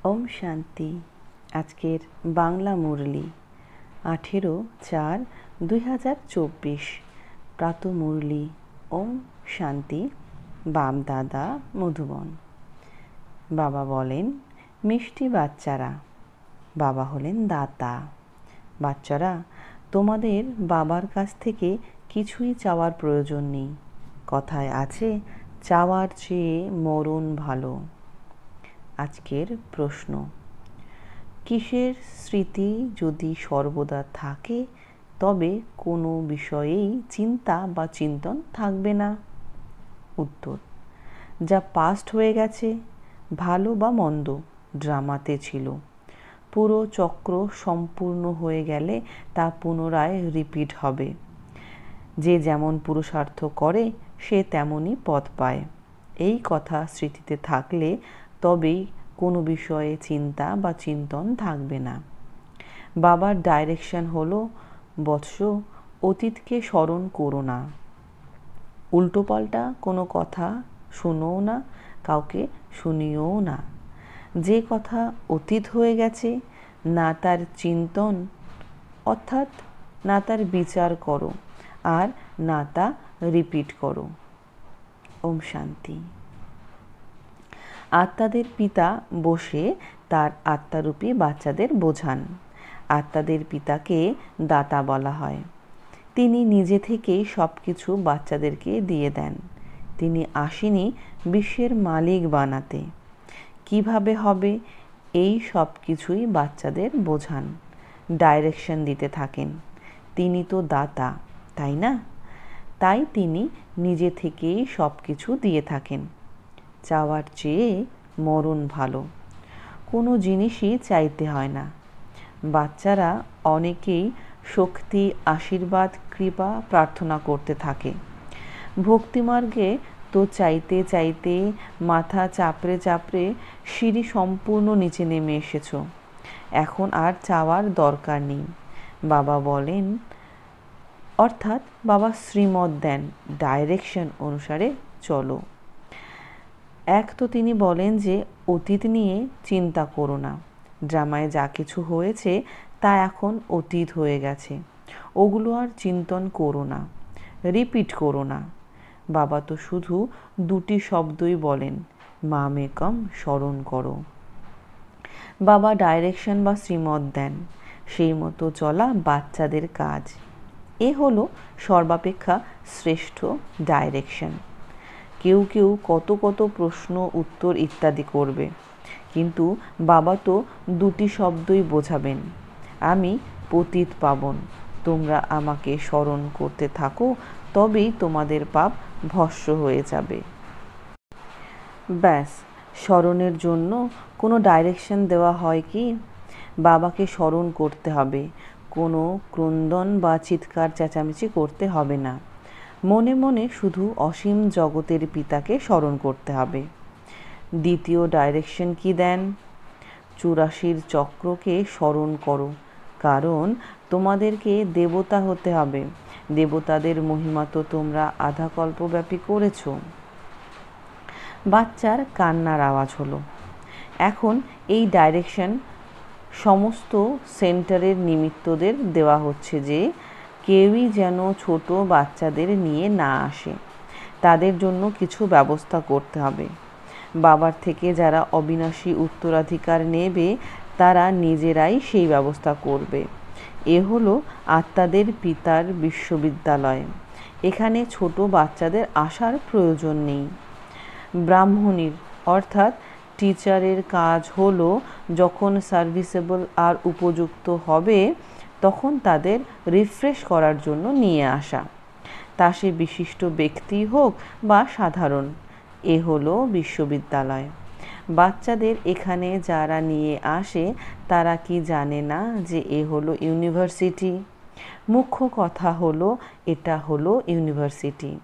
ওম শান্তি। আজকের বাংলা মুরলি 18/4/2024 প্রাত মুরলি। ওম শান্তি। বাপ-দাদা মধুবন। বাবা বলেন, মিষ্টি বাচ্চারা, বাবা হলেন দাতা। বাচ্চারা, তোমাদের বাবার কাছ থেকে কিছুই চাওয়ার প্রয়োজন নেই। কথায় আছে, চাওয়ার চেয়ে মরণ ভালো। আজকের প্রশ্ন, কিসের স্মৃতি যদি সর্বদা থাকে তবে কোনো বিষয়েই চিন্তা বা চিন্তন থাকবে না? উত্তর, যা পাস্ট হয়ে গেছে, ভালো বা মন্দ, ড্রামাতে ছিল। পুরো চক্র সম্পূর্ণ হয়ে গেলে তা পুনরায় রিপিট হবে। যে যেমন পুরুষার্থ করে সে তেমনই পথ পায়। এই কথা স্মৃতিতে থাকলে তবেই কোনো বিষয়ে চিন্তা বা চিন্তন থাকবে না। বাবার ডাইরেকশন হলো, বৎস, অতীতকে স্মরণ করো না, উল্টোপাল্টা কোনো কথা শুনোও না, কাউকে শুনিও না। যে কথা অতীত হয়ে গেছে, না তার চিন্তন অর্থাৎ না তার বিচার করো আর না তা রিপিট করো। ওম শান্তি। আত্মাদের পিতা বসে তার আত্মারূপী বাচ্চাদের বোঝান। আত্মাদের পিতাকে দাতা বলা হয়। তিনি নিজে থেকেই সব কিছু বাচ্চাদেরকে দিয়ে দেন। তিনি আসেনি বিশ্বের মালিক বানাতে। কিভাবে হবে এই সব কিছুই বাচ্চাদের বোঝান, ডাইরেকশন দিতে থাকেন। তিনি তো দাতা, তাই না? তাই তিনি নিজে থেকেই সব কিছু দিয়ে থাকেন। চাওয়ার চেয়ে মরণ ভালো। কোনো জিনিসই চাইতে হয় না। বাচ্চারা অনেকেই শক্তি, আশীর্বাদ, কৃপা প্রার্থনা করতে থাকে। ভক্তিমার্গে তো চাইতে চাইতে মাথা চাপড়ে চাপড়ে সিঁড়ি সম্পূর্ণ নিচে নেমে এসেছো। এখন আর চাওয়ার দরকার নেই। বাবা বলেন, অর্থাৎ বাবা শ্রীমত দেন, ডাইরেকশন অনুসারে চলো। এক তো তিনি বলেন যে অতীত নিয়ে চিন্তা করো না। ড্রামায় যা কিছু হয়েছে তা এখন অতীত হয়ে গেছে, ওগুলো আর চিন্তন করো না, রিপিট করো না। বাবা তো শুধু দুটি শব্দই বলেন, মামেকম স্মরণ করো। বাবা ডাইরেকশন বা শ্রীমত দেন, সেই মতো চলা বাচ্চাদের কাজ। এ হলো সর্বাপেক্ষা শ্রেষ্ঠ ডাইরেকশন। কেউ কেউ কত কত প্রশ্ন উত্তর ইত্যাদি করবে, কিন্তু বাবা তো দুটি শব্দই বোঝাবেন, আমি পতিত পাবন, তোমরা আমাকে স্মরণ করতে থাকো, তবেই তোমাদের পাপ ভস্ম হয়ে যাবে। ব্যাস, স্মরণের জন্য কোনো ডাইরেকশন দেওয়া হয় কি? বাবাকে স্মরণ করতে হবে, কোনো ক্রন্দন বা চিৎকার চেঁচামেচি করতে হবে না। মনে মনে শুধু অসীম জগতের পিতাকে স্মরণ করতে হবে। দ্বিতীয় ডাইরেকশন কি দেন? 84 চক্রকে স্মরণ করো, কারণ তোমাদেরকে দেবতা হতে হবে। দেবতাদের মহিমা তো তোমরা আধা কল্পব্যাপী করেছো। বাচ্চার কান্নার আওয়াজ হলো। এখন এই ডাইরেকশন সমস্ত সেন্টারের নিমিত্তদের দেওয়া হচ্ছে যে কেউই যেন ছোট বাচ্চাদের নিয়ে না আসে, তাদের জন্য কিছু ব্যবস্থা করতে হবে। বাবার থেকে যারা অবিনাশী উত্তরাধিকার নেবে তারা নিজেরাই সেই ব্যবস্থা করবে। এ হলো আত্মাদের পিতার বিশ্ববিদ্যালয়। এখানে ছোট বাচ্চাদের আসার প্রয়োজন নেই। ব্রাহ্মণীর অর্থাৎ টিচারের কাজ হলো যখন সার্ভিসেবল আর উপযুক্ত হবে তখন তাদের রিফ্রেশ করার জন্য নিয়ে আসা, তা সে বিশিষ্ট ব্যক্তি হোক বা সাধারণ। এ হলো বিশ্ববিদ্যালয়। বাচ্চাদের এখানে যারা নিয়ে আসে তারা কি জানে না যে এ হলো ইউনিভার্সিটি? মুখ্য কথা হলো এটা হলো ইউনিভার্সিটি।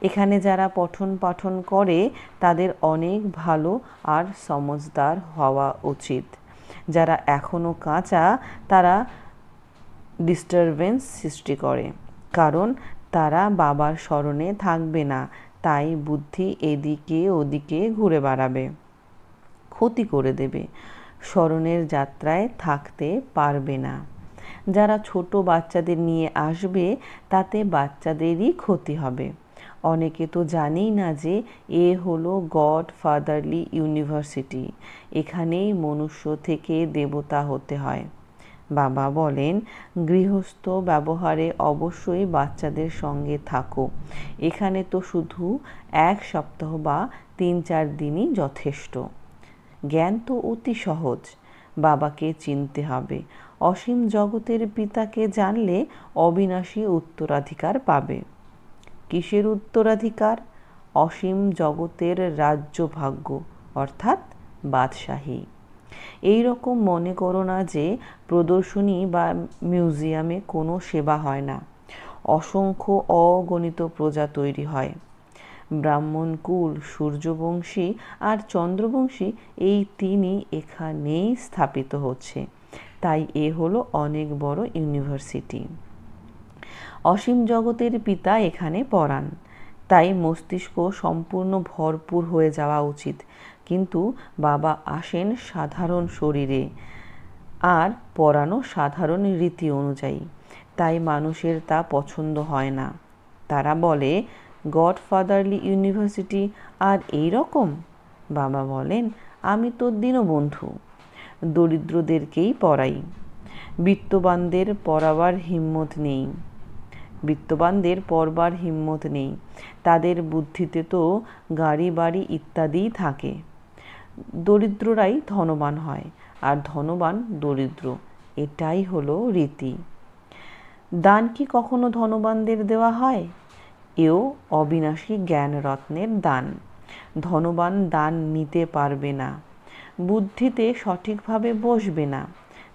এখানে যারা পঠন পাঠন করে তাদের অনেক ভালো আর সমজদার হওয়া উচিত। যারা এখনও কাঁচা তারা ডিস্টারবেন্স সৃষ্টি করে, কারণ তারা বাবার স্মরণে থাকবে না, তাই বুদ্ধি এদিকে ওদিকে ঘুরে বেড়াবে, ক্ষতি করে দেবে। স্মরণের যাত্রায় থাকতে পারবে না। যারা ছোট বাচ্চাদের নিয়ে আসবে তাতে বাচ্চাদেরই ক্ষতি হবে। অনেকে তো জানেই না যে এ হলো গড ফাদারলি ইউনিভার্সিটি, এখানেই মনুষ্য থেকে দেবতা হতে হয়। বাবা বলেন, গৃহস্থ ব্যবহারে অবশ্যই বাচ্চাদের সঙ্গে থাকো। এখানে তো শুধু 1 সপ্তাহ বা 3-4 দিনই যথেষ্ট। জ্ঞান তো অতি সহজ। বাবাকে চিনতে হবে। অসীম জগতের পিতাকে জানলে অবিনাশী উত্তরাধিকার পাবে। কিসের উত্তরাধিকার? অসীম জগতের রাজ্যভাগ্য, অর্থাৎ বাদশাহী। এই রকম মনে করো না যে প্রদর্শনী বা মিউজিয়ামে কোনো সেবা হয় না। অসংখ্য অগণিত প্রজা তৈরি হয়। ব্রাহ্মণকুল, সূর্যবংশী আর চন্দ্রবংশী এই 3ই এখানেই স্থাপিত হচ্ছে। তাই এ হলো অনেক বড় ইউনিভার্সিটি। অসীম জগতের পিতা এখানে পড়ান, তাই মস্তিষ্ক সম্পূর্ণ ভরপুর হয়ে যাওয়া উচিত। কিন্তু বাবা আসেন সাধারণ শরীরে আর পড়ানো সাধারণ রীতি অনুযায়ী, তাই মানুষের তা পছন্দ হয় না। তারা বলে, গড ফাদারলি ইউনিভার্সিটি আর এই রকম? বাবা বলেন, আমি তো দীনবন্ধু, দরিদ্রদেরকেই পড়াই। বিত্তবানদের পড়াবার হিম্মত নেই। তাদের বুদ্ধিতে তো গাড়ি বাড়ি ইত্যাদিই থাকে। দরিদ্ররাই ধনবান হয় আর ধনবান দরিদ্র, এটাই হলো রীতি। দান কি কখনো ধনবানদের দেওয়া হয়? এও অবিনাশী জ্ঞান রত্নের দান। ধনবান দান নিতে পারবে না, বুদ্ধিতে সঠিকভাবে বসবে না।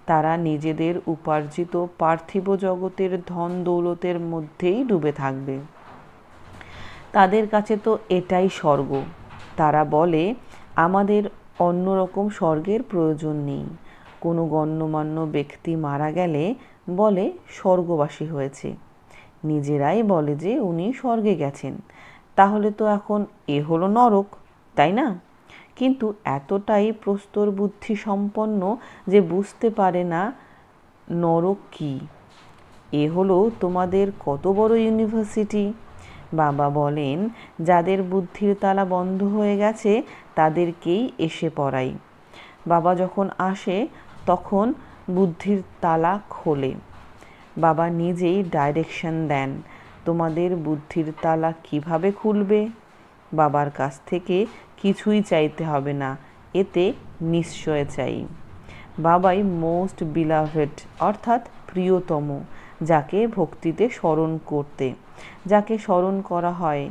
তারা নিজেদের উপার্জিত পার্থিব জগতের ধন দৌলতের মধ্যেই ডুবে থাকবে। তাদের কাছে তো এটাই স্বর্গ। তারা বলে, আমাদের অন্যরকম স্বর্গের প্রয়োজন নেই। কোনো গণ্যমান্য ব্যক্তি মারা গেলে বলে স্বর্গবাসী হয়েছে। নিজেরাই বলে যে উনি স্বর্গে গেছেন। তাহলে তো এখন এ হলো নরক, তাই না? কিন্তু এতটাই প্রস্তর বুদ্ধি সম্পন্ন যে বুঝতে পারে না নরক কি। এ হলো তোমাদের কত বড় ইউনিভার্সিটি। বাবা বলেন, যাদের বুদ্ধির তালা বন্ধ হয়ে গেছে তাদেরকেই এসে পড়াই। বাবা যখন আসে তখন বুদ্ধির তালা খোলে। বাবা নিজেই ডাইরেকশন দেন, তোমাদের বুদ্ধির তালা কিভাবে খুলবে। বাবার কাছ থেকে কিছুই চাইতে হবে না, এতে নিশ্চয় চাই। বাবাই মোস্ট বিলাভেড, অর্থাৎ প্রিয়তম। যাকে ভক্তিতে স্মরণ করতে, যাকে স্মরণ করা হয়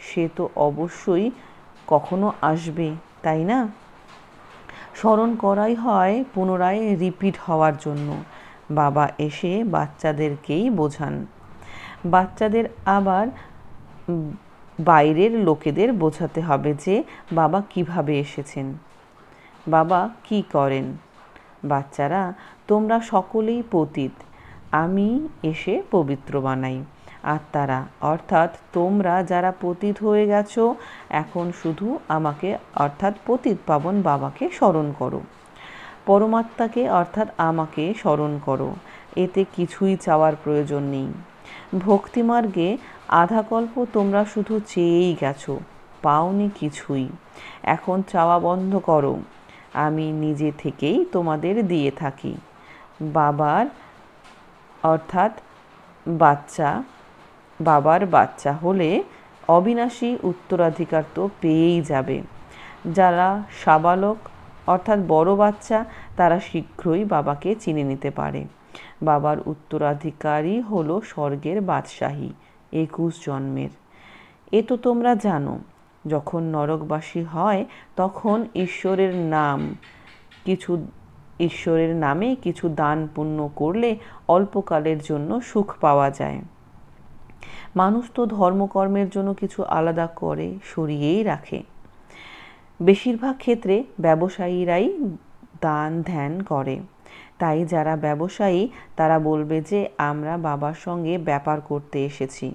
সে তো অবশ্যই কখনো আসবে, তাই না? স্মরণ করাই হয় পুনরায় রিপিট হওয়ার জন্য। বাবা এসে বাচ্চাদেরকেই বোঝান। বাচ্চাদের আবার বাইরের লোকেদের বোঝাতে হবে যে বাবা কিভাবে এসেছেন, বাবা কি করেন। বাচ্চারা, তোমরা সকলেই পতিত, আমি এসে পবিত্র বানাই। আত্মারা, অর্থাৎ তোমরা যারা পতিত হয়ে গেছো, এখন শুধু আমাকে অর্থাৎ পতিত পাবন বাবাকে স্মরণ করো। পরমাত্মাকে অর্থাৎ আমাকে স্মরণ করো। এতে কিছুই চাওয়ার প্রয়োজন নেই। ভক্তিমার্গে আধাকল্প তোমরা শুধু চেয়েই গেছো, পাওনি কিছুই। এখন চাওয়া বন্ধ করো, আমি নিজে থেকেই তোমাদের দিয়ে থাকি। বাবার অর্থাৎ বাবার বাচ্চা হলে অবিনাশী উত্তরাধিকার তো পেয়েই যাবে। যারা সাবালক অর্থাৎ বড় বাচ্চা, তারা শীঘ্রই বাবাকে চিনে নিতে পারে। বাবার উত্তরাধিকারী হলো স্বর্গের বাদশাহী 21 জন্মের। এ তো তোমরা জানো। যখন নরকবাসী হয় তখন ঈশ্বরের নামে কিছু দান পুণ্য করলে অল্পকালের জন্য সুখ পাওয়া যায়। মানুষ তো ধর্মকর্মের জন্য কিছু আলাদা করে সরিয়েই রাখে। বেশিরভাগ ক্ষেত্রে ব্যবসায়ীরাই দান ধ্যান করে। তাই যারা ব্যবসায়ী তারা বলবে যে আমরা বাবার সঙ্গে ব্যাপার করতে এসেছি।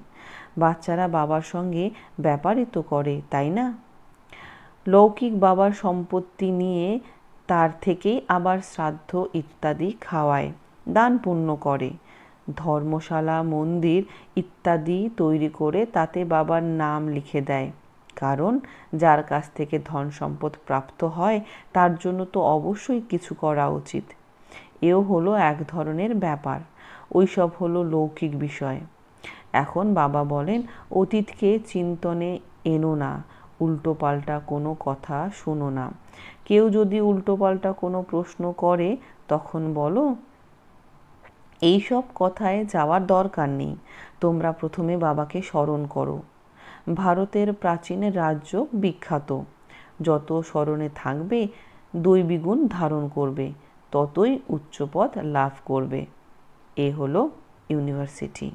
বাচ্চারা বাবার সঙ্গে ব্যাপারই তো করে, তাই না? লৌকিক বাবার সম্পত্তি নিয়ে তার থেকেই আবার শ্রাদ্ধ ইত্যাদি খাওয়ায়, দান পুণ্য করে। ধর্মশালা, মন্দির ইত্যাদি তৈরি করে তাতে বাবার নাম লিখে দেয়। কারণ যার কাছ থেকে ধন সম্পদ প্রাপ্ত হয় তার জন্য তো অবশ্যই কিছু করা উচিত। এও হলো এক ধরনের ব্যাপার। ওইসব হলো লৌকিক বিষয়। এখন বাবা বলেন, অতীতকে চিন্তনে এনো না, উল্টোপাল্টা কোনো কথা শোনো না। কেউ যদি উল্টোপাল্টা কোনো প্রশ্ন করে তখন বলো, এইসব কথায় যাওয়ার দরকার নেই, তোমরা প্রথমে বাবাকে স্মরণ করো। ভারতের প্রাচীন রাজ্য বিখ্যাত। যত স্মরণে থাকবে দৈবিগুণ ধারণ করবে, ততই উচ্চপদ লাভ করবে। এ হলো ইউনিভার্সিটি।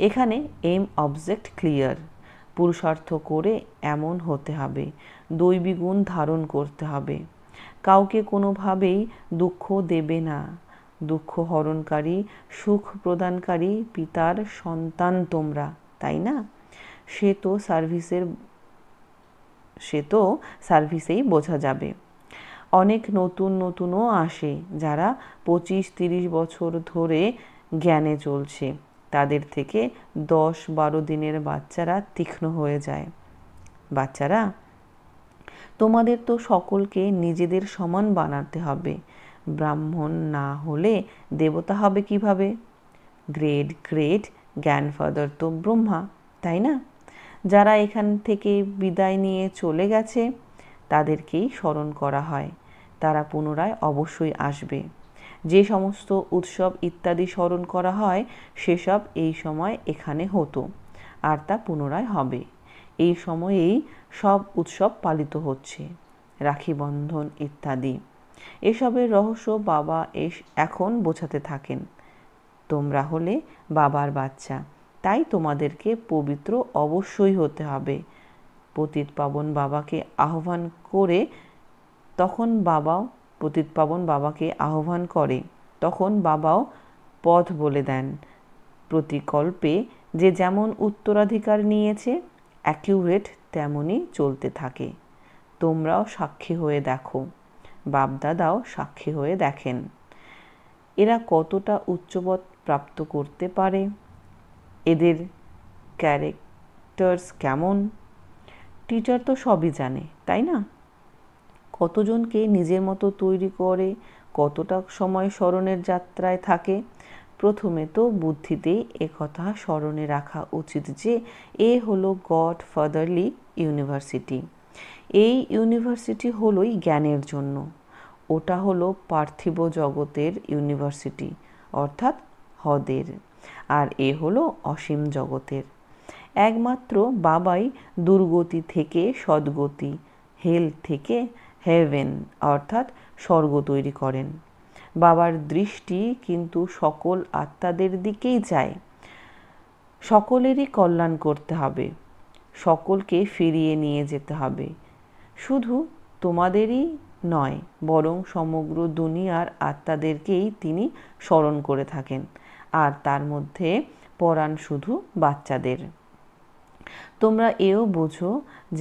এখানে এম অবজেক্ট ক্লিয়ার। পুরুষার্থ করে এমন হতে হবে, দৈবিগুণ ধারণ করতে হবে। কাউকে কোনোভাবেই দুঃখ দেবে না। দুঃখ হরণকারী, সুখ প্রদানকারী পিতার সন্তান তোমরা, তাই না? সে তো সার্ভিসেই বোঝা যাবে। অনেক নতুনও আসে, যারা 25-30 বছর ধরে জ্ঞানে চলছে। তাদের থেকে 10-12 দিনের বাচ্চারা তীক্ষ্ণ হয়ে যায়। বাচ্চারা, তোমাদের তো সকলকে নিজেদের সমান বানাতে হবে। ব্রাহ্মণ না হলে দেবতা হবে কিভাবে? গ্রেট গ্রেট গ্র্যান্ডফাদার তো ব্রহ্মা, তাই না? যারা এখান থেকে বিদায় নিয়ে চলে গেছে তাদেরকেই স্মরণ করা হয়। তারা পুনরায় অবশ্যই আসবে। যে সমস্ত উৎসব ইত্যাদি স্মরণ করা হয় সেসব এই সময় এখানে হতো, আর তা পুনরায় হবে। এই সময়েই সব উৎসব পালিত হচ্ছে, রাখি বন্ধন ইত্যাদি। এসবের রহস্য বাবা এখন বোঝাতে থাকেন। তোমরা হলে বাবার বাচ্চা, তাই তোমাদেরকে পবিত্র অবশ্যই হতে হবে। পতিত পাবন বাবাকে আহ্বান করে তখন বাবাও পথ বলে দেন। প্রতিকল্পে যে যেমন উত্তরাধিকার নিয়েছে অ্যাকিউরেট তেমনই চলতে থাকে। তোমরাও সাক্ষী হয়ে দেখো, বাপদাদাও সাক্ষী হয়ে দেখেন। এরা কতটা উচ্চপদ প্রাপ্ত করতে পারে, এদের ক্যারেক্টার্স কেমন। টিচার তো সবই জানে, তাই না? কতজনকে নিজের মতো তৈরি করে, কতটা সময় স্মরণের যাত্রায় থাকে। প্রথমে তো বুদ্ধিতেই একথা স্মরণে রাখা উচিত যে এ হলো গড ফাদারলি ইউনিভার্সিটি। এই ইউনিভার্সিটি হলোই জ্ঞানের জন্য, ওটা হলো পার্থিব জগতের ইউনিভার্সিটি, অর্থাৎ হদের, আর এ হলো অসীম জগতের। একমাত্র বাবাই দুর্গতি থেকে সদ্গতি, হেল থেকে হেভেন অর্থাৎ স্বর্গ তৈরি করেন। বাবার দৃষ্টি কিন্তু সকল আত্মাদের দিকেই যায়। সকলেরই কল্যাণ করতে হবে, সকলকে ফিরিয়ে নিয়ে যেতে হবে। শুধু তোমাদেরই নয়, বরং সমগ্র দুনিয়ার আত্মাদেরকেই তিনি স্মরণ করে থাকেন, আর তার মধ্যে পরাণ শুধু বাচ্চাদের। তোমরা এও বোঝো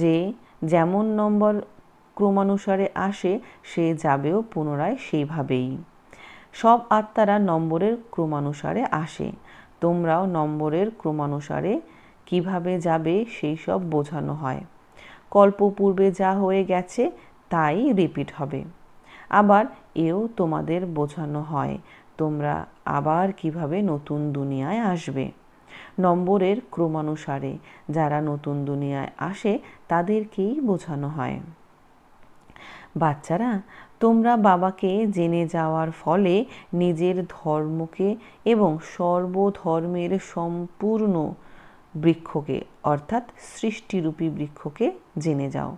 যে যেমন নম্বর ক্রমানুসারে আসে সে যাবেও পুনরায় সেইভাবেই। সব আত্মারা নম্বরের ক্রমানুসারে আসে, তোমরাও নম্বরের ক্রমানুসারে কিভাবে যাবে সেই সব বোঝানো হয়। কল্পপূর্বে যা হয়ে গেছে তাই রিপিট হবে। আবার এও তোমাদের বোঝানো হয় তোমরা আবার কিভাবে নতুন দুনিয়ায় আসবে। নম্বরের ক্রমানুসারে যারা নতুন দুনিয়ায় আসে তাদেরকেই বোঝানো হয়। বাচ্চারা, তোমরা বাবাকে জেনে যাওয়ার ফলে নিজের ধর্মকে এবং সর্বধর্মের সম্পূর্ণ বৃক্ষকে অর্থাৎ সৃষ্টিরূপী বৃক্ষকে জেনে যাও।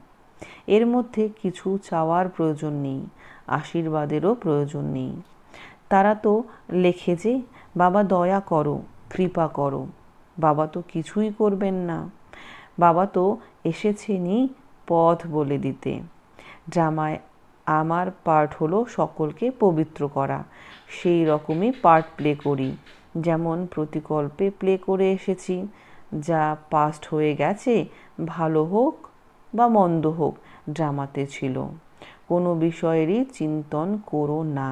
এর মধ্যে কিছু চাওয়ার প্রয়োজন নেই, আশীর্বাদেরও প্রয়োজন নেই। তারা তো লেখে যে বাবা দয়া করো, কৃপা করো। বাবা তো কিছুই করবেন না। বাবা তো এসেছেনই পথ বলে দিতে। ড্রামায় আমার পার্ট হলো সকলকে পবিত্র করা। সেই রকমই পার্ট প্লে করি, যেমন প্রতিকল্পে প্লে করে এসেছি। যা পাস্ট হয়ে গেছে, ভালো হোক বা মন্দ হোক, ড্রামাতে ছিল। কোনো বিষয়েরই চিন্তন করো না।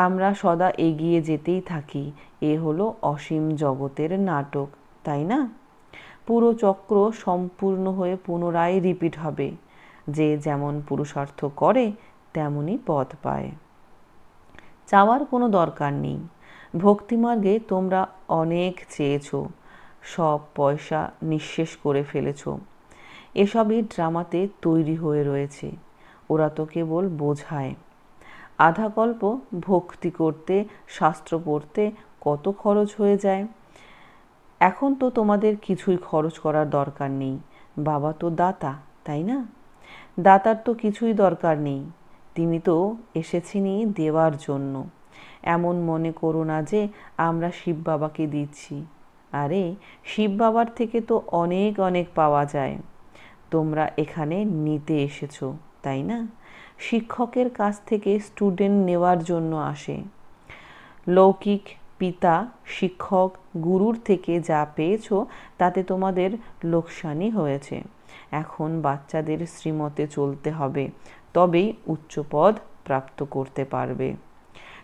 আমরা সদা এগিয়ে যেতেই থাকি, এ হলো অসীম জগতের নাটক, তাই না? পুরো চক্র সম্পূর্ণ হয়ে পুনরায় রিপিট হবে। যে যেমন পুরুষার্থ করে তেমনই পথ পায়। চাওয়ার কোনো দরকার নেই। ভক্তিমার্গে তোমরা অনেক চেয়েছ, সব পয়সা নিঃশেষ করে ফেলেছ। এসবই ড্রামাতে তৈরি হয়ে রয়েছে। ওরা তো কেবল বোঝায়। আধাকল্প ভক্তি করতে, শাস্ত্র পড়তে কত খরচ হয়ে যায়। এখন তো তোমাদের কিছুই খরচ করার দরকার নেই। বাবা তো দাতা, তাই না? দাতার তো কিছুই দরকার নেই। তিনি তো এসেছেনই দেওয়ার জন্য। এমন মনে করো না যে আমরা শিব বাবাকে দিচ্ছি। আরে শিব বাবার থেকে তো অনেক অনেক পাওয়া যায়। তোমরা এখানে নিতে এসেছো, তাই না? শিক্ষকের কাছ থেকে স্টুডেন্ট নেওয়ার জন্য আসে। লৌকিক পিতা, শিক্ষক, গুরুর থেকে যা পেয়েছো তাতে তোমাদের লোকসানই হয়েছে। এখন বাচ্চাদের শ্রীমতে চলতে হবে, তবেই উচ্চ পদ প্রাপ্ত করতে পারবে।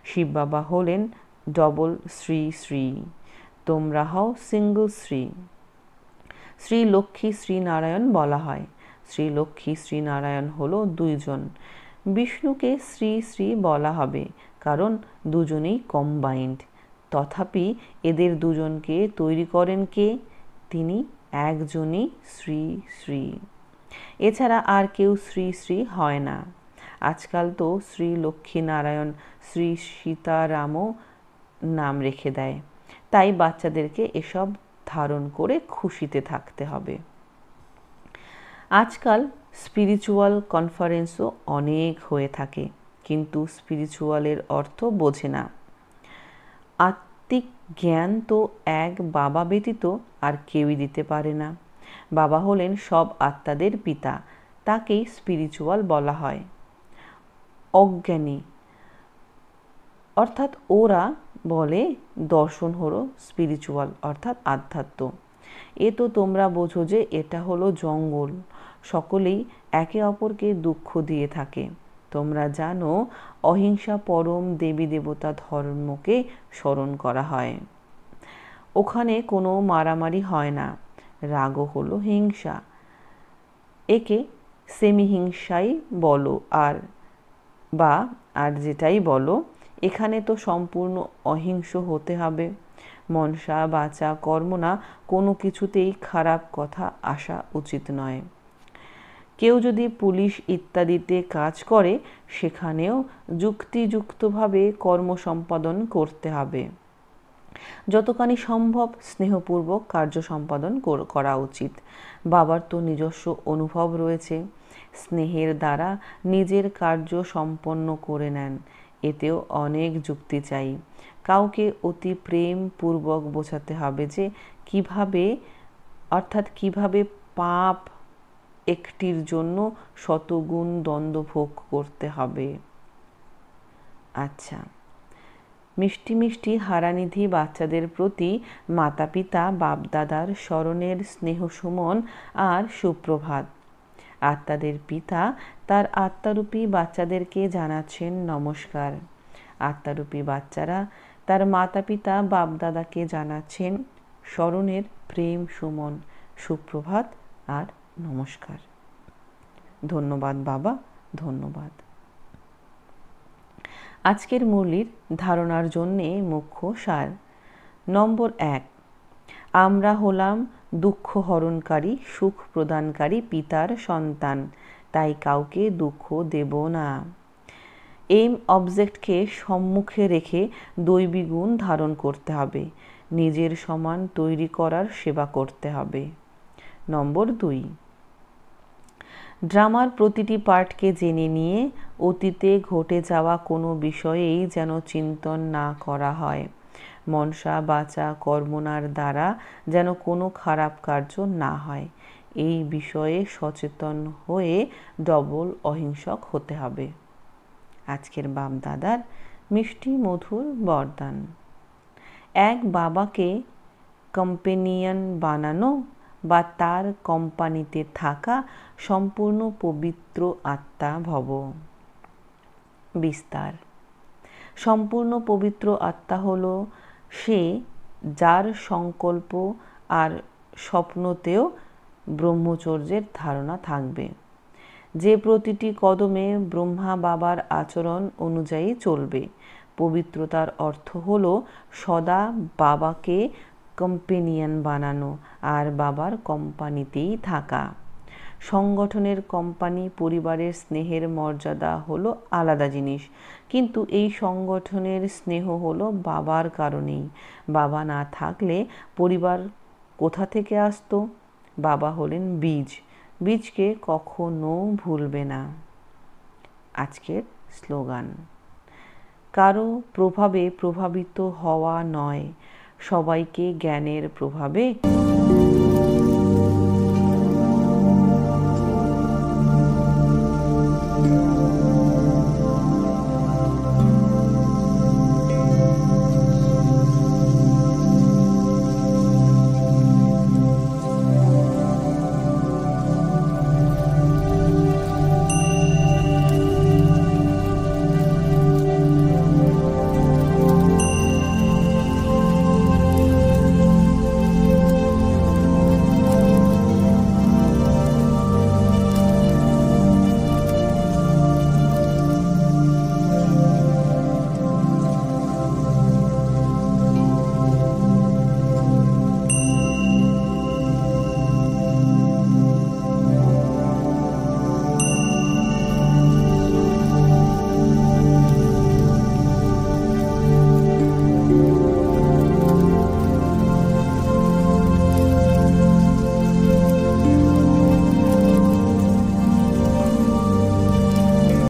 শিব বাবা হলেন ডবল শ্রী শ্রী, তোমরা হও সিঙ্গল শ্রী। শ্রী লক্ষ্মী শ্রীনারায়ণ বলা হয়। শ্রী লক্ষ্মী শ্রীনারায়ণ হলো দুইজন। বিষ্ণুকে শ্রী শ্রী বলা হবে, কারণ দুজনেই কম্বাইন্ড। তথাপি এদের দুজনকে তৈরি করেন কে? তিনি একজনই শ্রী শ্রী। এছাড়া আর কেউ শ্রী শ্রী হয় না। আজকাল তো শ্রী লক্ষ্মীনারায়ণ, শ্রী সীতারামও নাম রেখে দেয়। তাই বাচ্চাদেরকে এসব ধারণ করে খুশিতে থাকতে হবে। আজকাল স্পিরিচুয়াল কনফারেন্সও অনেক হয়ে থাকে, কিন্তু স্পিরিচুয়ালের অর্থ বোঝে না। আত্মিক জ্ঞান তো এক বাবা ব্যতীত আর কেউই দিতে পারে না। বাবা হলেন সব আত্মাদের পিতা, তাকেই স্পিরিচুয়াল বলা হয়। অজ্ঞানী অর্থাৎ ওরা বলে দর্শন হলো স্পিরিচুয়াল অর্থাৎ আধ্যাত্ম। এ তো তোমরা বোঝো যে এটা হলো জঙ্গল, সকলেই একে অপরকে দুঃখ দিয়ে থাকে। তোমরা জানো অহিংসা পরম দেবী দেবতা ধর্মকে স্মরণ করা হয়। ওখানে কোনো মারামারি হয় না। রাগও হলো হিংসা, একে সেমি হিংসাই বলো আর যেটাই বলো, এখানে তো সম্পূর্ণ অহিংস হতে হবে। মনসা বাচা কর্মনা কোনো কিছুতেই খারাপ কথা আসা উচিত নয়। কেউ যদি পুলিশ ইত্যাদিতে কাজ করে, সেখানেও যুক্তিযুক্তভাবে কর্ম সম্পাদন করতে হবে। যতখানি সম্ভব স্নেহপূর্বক কার্য সম্পাদন করা উচিত। বাবার তো নিজস্ব অনুভব রয়েছে, স্নেহের দ্বারা নিজের কার্য সম্পন্ন করে নেন। এতেও অনেক যুক্তি চাই। কাউকে অতি প্রেমপূর্বক বোঝাতে হবে যে কিভাবে পাপ একটির জন্য শতগুণ দণ্ড ভোগ করতে হবে। আচ্ছা, মিষ্টি মিষ্টি হারানিধি বাচ্চাদের প্রতি মাতা পিতা বাপদাদার স্মরণের স্নেহ সুমন আর সুপ্রভাত। আত্মাদের পিতা তার আত্মারূপী বাচ্চাদেরকে জানাচ্ছেন নমস্কার। আত্মারূপী বাচ্চারা তার মাতা পিতা বাপদাদাকে জানাচ্ছেন স্মরণের প্রেম সুমন, সুপ্রভাত আর নমস্কার। ধন্যবাদ বাবা, ধন্যবাদ। আজকের মুরলির ধারণার জন্যে মুখ্য সার। নম্বর 1, আমরা হলাম দুঃখ হরণকারী, সুখ প্রদানকারী পিতার সন্তান, তাই কাউকে দুঃখ দেব না। এইম অবজেক্টকে সম্মুখে রেখে দৈবী গুণ ধারণ করতে হবে। নিজের সমান তৈরি করার সেবা করতে হবে। নম্বর 2, ড্রামার প্রতিটি পার্টকে জেনে নিয়ে অতীতে ঘটে যাওয়া কোনো বিষয়েই যেন চিন্তন না করা হয়। মনসা বাচা কর্মনার দ্বারা যেন কোনো খারাপ কার্য না হয়, এই বিষয়ে সচেতন হয়ে ডবল অহিংসক হতে হবে। আজকের বাপ দাদার মিষ্টি মধুর বরদান। এক বাবাকে কম্পেনিয়ন বানানো বা তার কোম্পানিতে থাকা সম্পূর্ণ পবিত্র আত্মা ভব। বিস্তার। সম্পূর্ণ পবিত্র আত্মা হল সে যার সংকল্প আর স্বপ্নতেও ব্রহ্মচর্যের ধারণা থাকবে, যে প্রতিটি কদমে ব্রহ্মা বাবার আচরণ অনুযায়ী চলবে। পবিত্রতার অর্থ হল সদা বাবাকে কম্পেনিয়ন বানানো আর বাবার কোম্পানিতেই থাকা। সংগঠনের কোম্পানি, পরিবারের স্নেহের মর্যাদা হলো আলাদা জিনিস, কিন্তু এই সংগঠনের স্নেহ হলো বাবার কারণেই। বাবা না থাকলে পরিবার কোথা থেকে আসতো? বাবা হলেন বীজ, বীজকে কখনো ভুলবে না। আজকের স্লোগান: কারো প্রভাবে প্রভাবিত হওয়া নয়, সবাইকে জ্ঞানের প্রভাবে